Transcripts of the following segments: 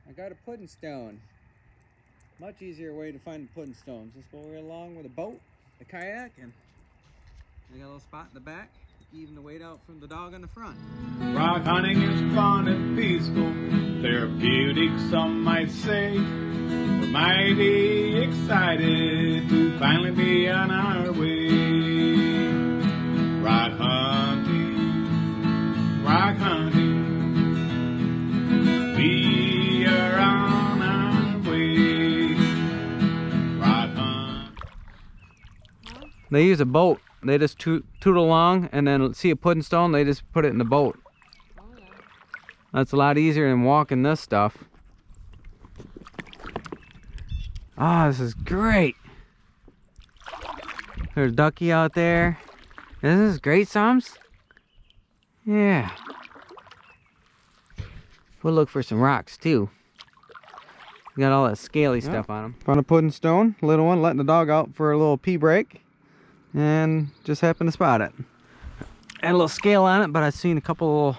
I got a pudding stone. Much easier way to find the pudding stones. Just go right along with a boat, a kayak, and I got a little spot in the back, even the weight out from the dog on the front. Rock hunting is fun and peaceful, therapeutic some might say. We're mighty excited to finally be on our way. Rock hunting, we are on our way. Rock hunting. They use a boat. They just toot along, and then see a pudding stone, they just put it in the boat. Oh, yeah. That's a lot easier than walking this stuff. Ah, this is great. There's a ducky out there. This is great, Sums. Yeah. We'll look for some rocks too. Got all that scaly stuff on them. Found a pudding stone, little one, letting the dog out for a little pee break. And just happened to spot it. Had a little scale on it, but I seen a couple.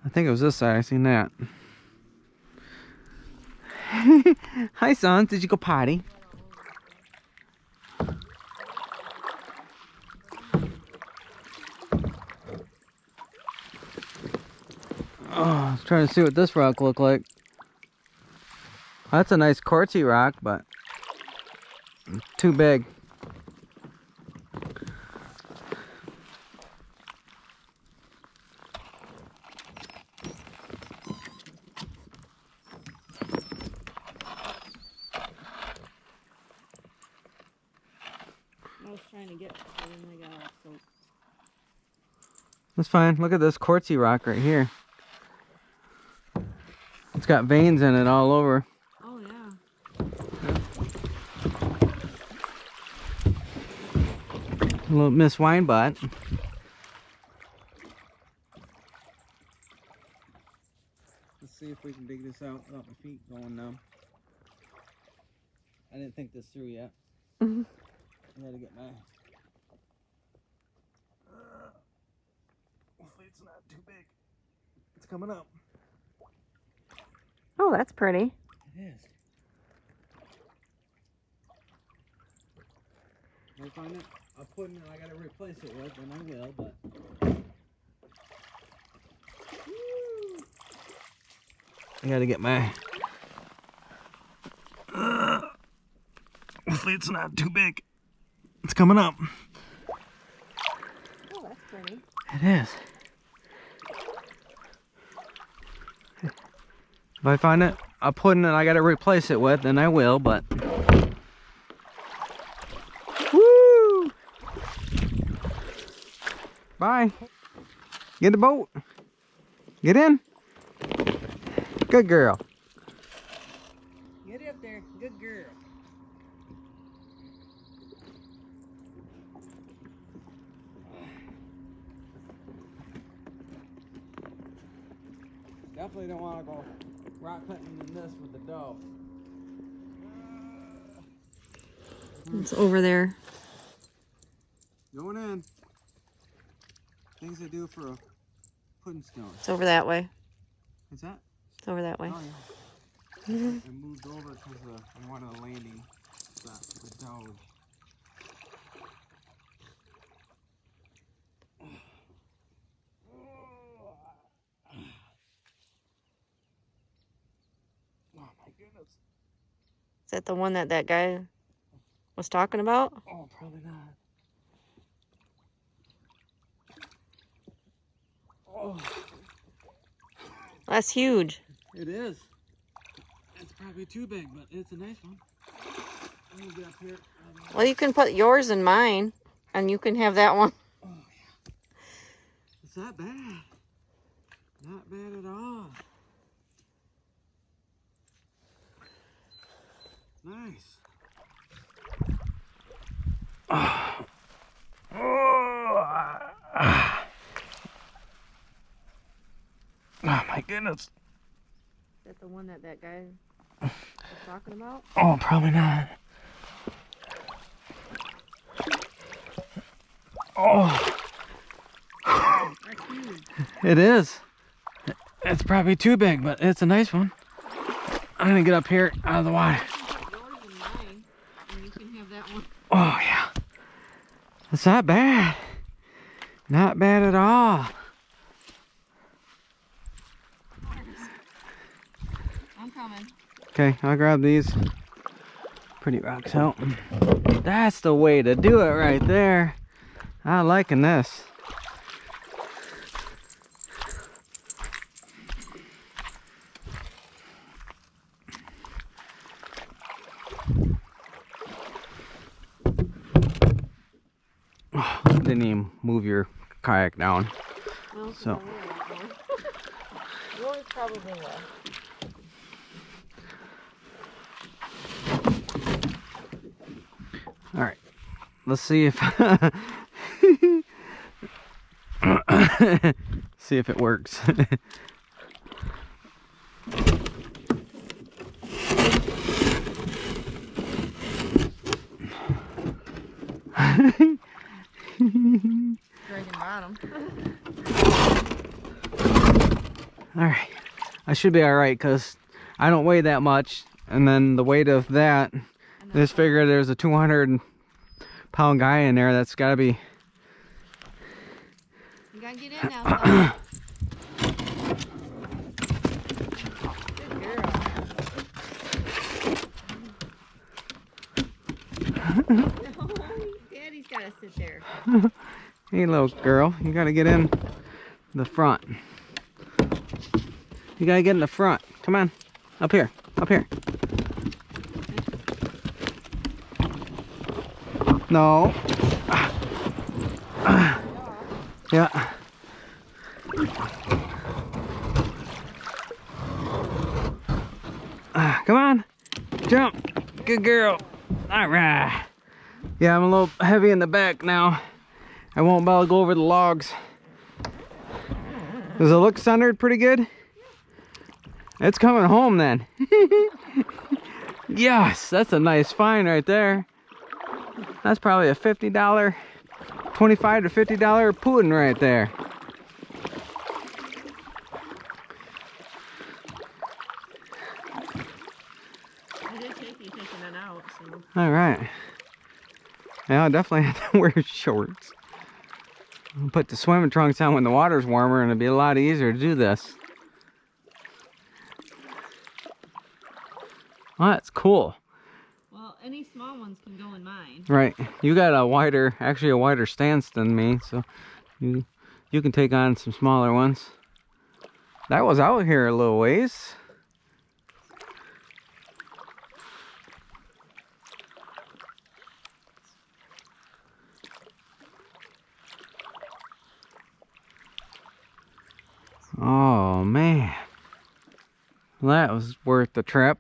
I think it was this side. I seen that. Hi, son. Did you go potty? Oh, I was trying to see what this rock looked like. That's a nice quartzy rock, but too big. I was trying to get something like that, so. That's fine. Look at this quartzy rock right here. It's got veins in it all over. Oh, yeah. A little Miss Winebot. Let's see if we can dig this out without my feet going numb. I didn't think this through yet. I gotta get my. Hopefully it's not too big. It's coming up. Oh, that's pretty. It is. If I find it, I'll put it. I gotta replace it with, and I will. But I gotta get my. Hopefully it's not too big. It's coming up. Oh, that's pretty. It is. If I find it, I'll put in it. I gotta replace it with, and I will. But woo! Bye. Get the boat. Get in. Good girl. Get up there. Good girl. Definitely don't want to go rock hunting in this with the dove. It's over there. Going in. Things they do for a pudding stone. It's over that way. What's that? It's over that way. Oh, yeah. I moved over because I wanted a landing spot for the dog. Oh my goodness. Is that the one that guy was talking about? Oh, probably not. Oh. That's huge. It is. It's probably too big, but it's a nice one. Let me get up here. Well, you can put yours in mine, and you can have that one. Oh, yeah. It's not bad. Not bad at all. Nice. Oh. Oh my goodness. Is that the one that guy was talking about? Oh, probably not. Oh. That's huge. It is. It's probably too big, but it's a nice one. I'm gonna get up here out of the water. Yours and mine, and you can have that one. Oh yeah. That's not bad. Not bad at all. I'm coming. Okay, I'll grab these pretty rocks out. That's the way to do it right there. I'm liking this. Oh, didn't even move your kayak down. Well, So. Yours probably will. All right, let's see if see if it works. Dragging bottom. All right, I should be all right because I don't weigh that much, and then the weight of that. Just figure there's a 200-pound guy in there. That's got to be. You gotta get in now, son. Good girl. No, Daddy's gotta sit there. Hey, little girl, you got to get in the front. You got to get in the front. Come on, up here, up here. No. Yeah. Come on. Jump. Good girl. All right. Yeah, I'm a little heavy in the back now. I won't be able to go over the logs. Does it look centered pretty good? It's coming home then. Yes, that's a nice find right there. That's probably a $50, $25 to $50 pudding right there. I did take you taking it out, so. All right. Yeah, I definitely have to wear shorts. I'll put the swimming trunks on when the water's warmer, and it'll be a lot easier to do this. Well, that's cool. Well, any small ones can go in mine. Right. You got a wider, actually a wider stance than me, so you can take on some smaller ones. That was out here a little ways. Oh man, well, that was worth the trip.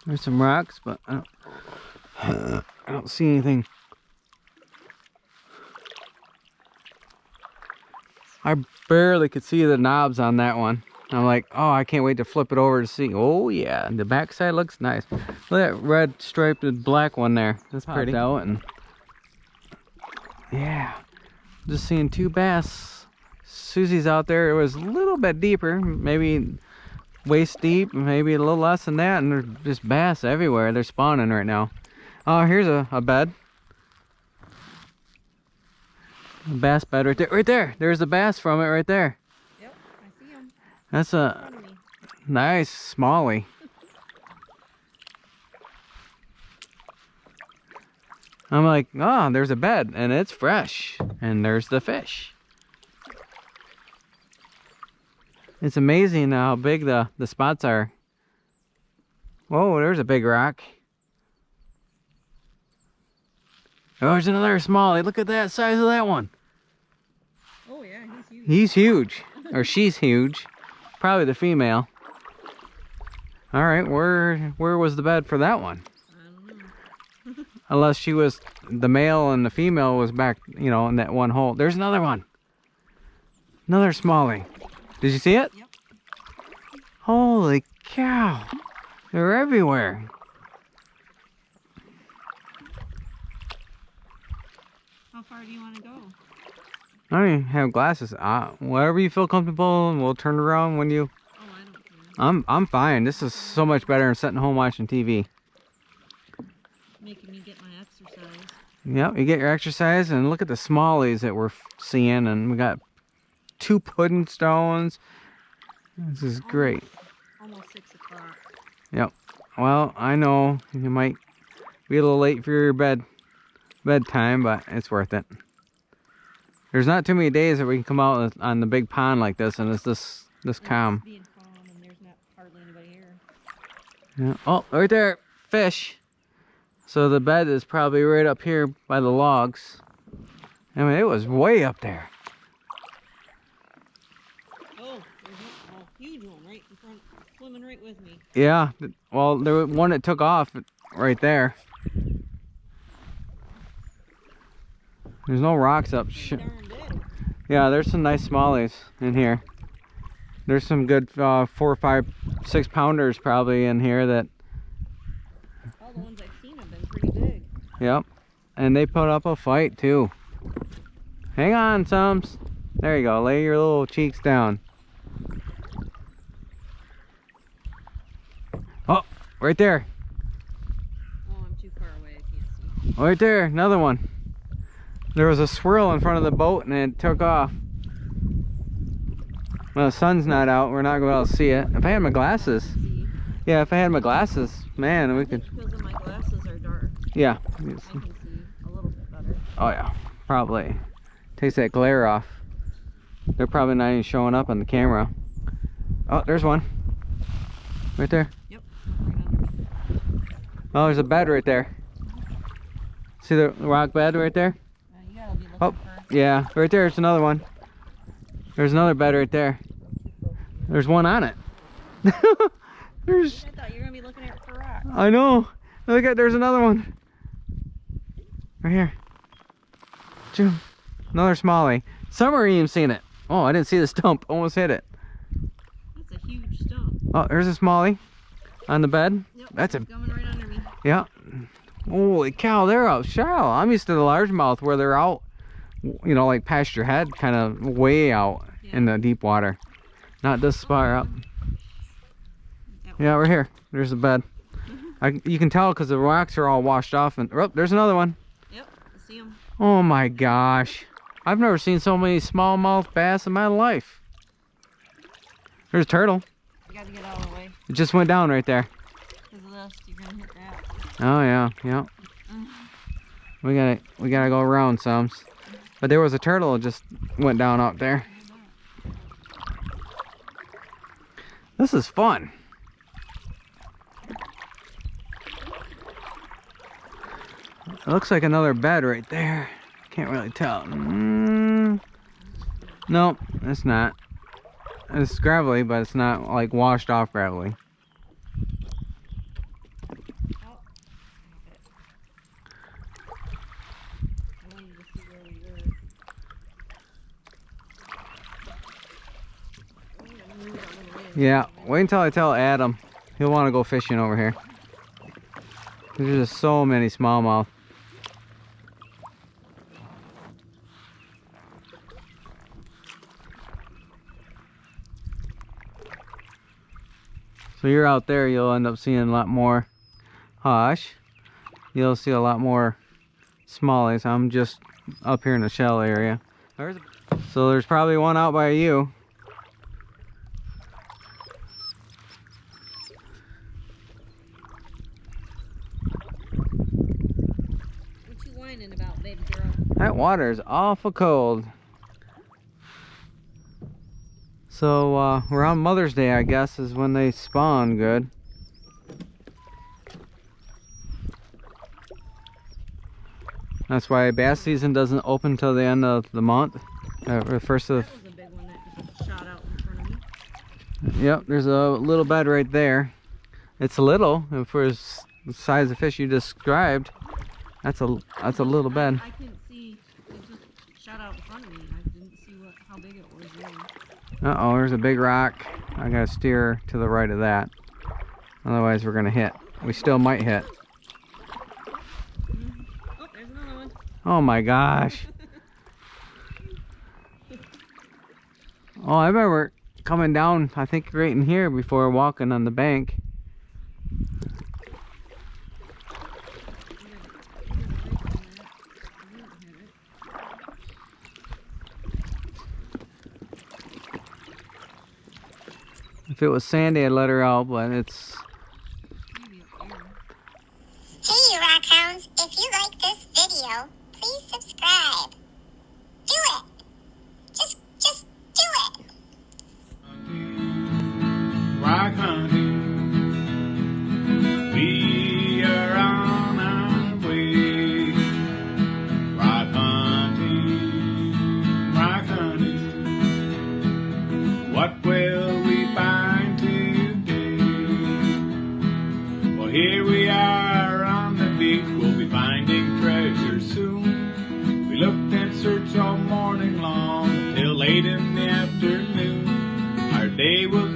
There's some rocks, but I don't see anything. I barely could see the knobs on that one. I'm like, oh, I can't wait to flip it over to see. Oh yeah, the backside looks nice. Look at that red striped with black one there. That's pretty. Out and yeah, just seeing two bass. Susie's out there. It was a little bit deeper, maybe waist deep, maybe a little less than that, and there's just bass everywhere. They're spawning right now. Oh, here's a bed. A bass bed right there. Right there. There's the bass from it right there. Yep, I see them. That's a nice smallie. I'm like, oh, there's a bed, and it's fresh, and there's the fish. It's amazing how big the spots are. Whoa, there's a big rock. Oh, there's another smallie. Look at that size of that one. Oh yeah, he's huge. He's huge, or she's huge. Probably the female. All right, where was the bed for that one? I don't know. Unless she was, the male and the female was back, you know, in that one hole. There's another one. Another smallie. Did you see it? Yep. Holy cow. They're everywhere. How far do you want to go? I don't even have glasses. Whatever you feel comfortable, and we'll turn around when you. Oh, I don't care. I'm fine. This is so much better than sitting home watching TV. Making me get my exercise. Yep, you get your exercise, and look at the smallies that we're seeing, and we got 2 pudding stones. This is great. Almost 6 o'clock. Yep. Well, I know you might be a little late for your bedtime, but it's worth it. There's not too many days that we can come out on the big pond like this, and it's this calm. Being calm, and there's not hardly anybody here. Yeah. Oh, right there, fish. So the bed is probably right up here by the logs. I mean, it was way up there. Oh, there's a huge one right in front, swimming right with me. Yeah. Well, there was one that took off right there. There's no rocks up. Yeah, there's some nice smallies in here. There's some good 4, 5, 6 pounders probably in here that. All the ones I've seen have been pretty big. Yep, and they put up a fight too. Hang on, Sums. There you go. Lay your little cheeks down. Oh, right there. Oh, I'm too far away. I can't see. Right there, another one. There was a swirl in front of the boat and it took off. Well, the sun's not out. We're not going to be able to see it. If I had my glasses. Yeah, if I had my glasses, man, we could. Because of my glasses are dark. Yeah. I can see a little bit better. Oh, yeah. Probably. Takes that glare off. They're probably not even showing up on the camera. Oh, there's one. Right there. Yep. Right under me. Oh, there's a bed right there. See the rock bed right there? You gotta be looking Oh, for. yeah. Right there's another one. There's another bed right there. There's one on it. There's. I thought you were gonna be looking at it for rocks. I know. Look at, there's another one. Right here. Jim. Another smallie. Summer even seen it. Oh, I didn't see the stump. Almost hit it. That's a huge stump. Oh, there's a smallie on the bed. Yep, That's a. it's coming right under me. Yeah. Holy cow, they're out shallow. I'm used to the largemouth where they're out, you know, like past your head, kind of way out in the deep water. Not this far up. Yeah, we're here. There's the bed. You can tell because the rocks are all washed off. And oh, there's another one. Yep, I see them. Oh my gosh. I've never seen so many smallmouth bass in my life. There's a turtle. You gotta get out of the way. It just went down right there. Because of this, you're gonna hit that. Oh yeah, yeah. We gotta go around some. But there was a turtle that just went down up there. This is fun. It looks like another bed right there. Can't really tell. Nope, it's not. It's gravelly, but it's not like washed off gravelly. Yeah, wait until I tell Adam. He'll want to go fishing over here. There's just so many smallmouth. So you're out there, you'll end up seeing a lot more hush. You'll see a lot more smallies. I'm just up here in the shell area. So there's probably one out by you. What you whining about, baby girl? That water is awful cold. So around Mother's Day, I guess, is when they spawn good. That's why bass season doesn't open till the end of the month. Or first of. That was a big one that just shot out in front of me. Yep, there's a little bed right there. It's little, and for the size of fish you described, that's a little bed. I couldn't see. It just shot out in front of me. I didn't see how big it was really. Uh-oh, there's a big rock. I gotta steer to the right of that. Otherwise we're gonna hit. We still might hit. Oh, there's another one. Oh my gosh. Oh, I remember coming down, I think right in here before walking on the bank. If it was sandy, I'd let her out, but it's... Hey, you rock hounds, if you like this video, please subscribe. Do it. Just do it. Rock hunting. We are on our way. Rock hunting. Rock hunting. What will we find today? Well, here we are on the beach. We'll be finding treasure soon. We looked and searched all morning long till late in the afternoon. Our day was